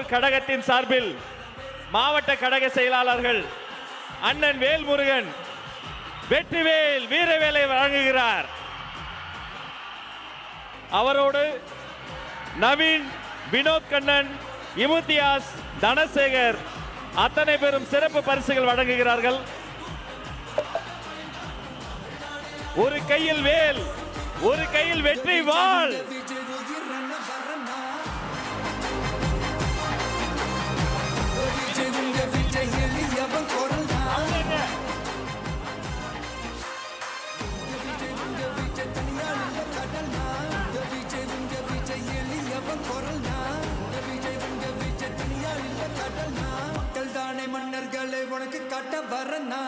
வேலூர் கழகத்தின் சார்பில் மாவட்ட கழக செயலாளர்கள் அண்ணன் வேல்முருகன் வெற்றிவேல் வீரவேலை வழங்குகிறார். அவரோடு நவீன், வினோத் கண்ணன், இமுத்தியாஸ், தனசேகர் அத்தனை பேரும் சிறப்பு பரிசுகள் வழங்குகிறார்கள். ஒரு கையில் வேல், ஒரு கையில் வெற்றி வாள். மன்னர்களை உனக்கு காட்ட வரனா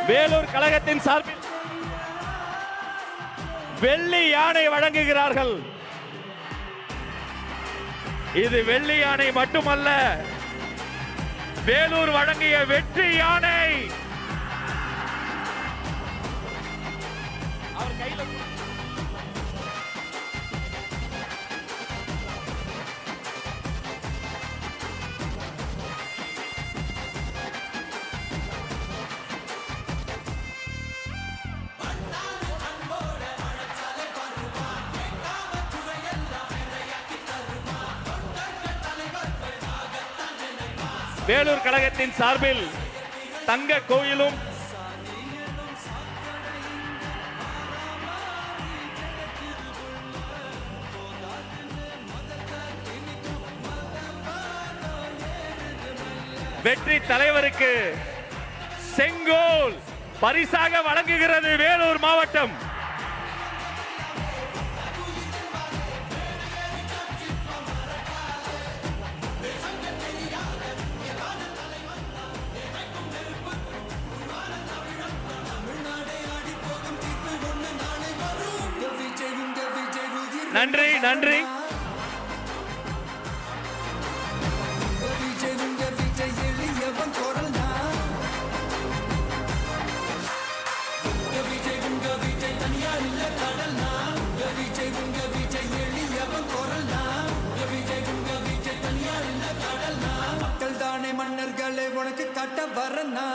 வேலூர் கழகத்தின் சார்பில் வெள்ளி யானை வழங்குகிறார்கள். இது வெள்ளி யானை மட்டுமல்ல, வேலூர் வழங்கிய வெற்றி யானை. அவர் கையில் வேலூர் கழகத்தின் சார்பில் தங்க கோயிலும் வெற்றி தலைவருக்கு செங்கோல் பரிசாக வழங்குகிறது வேலூர் மாவட்டம். நன்றி நன்றி. மக்கள் தானே மன்னர்களை உனக்கு காட்ட வரனா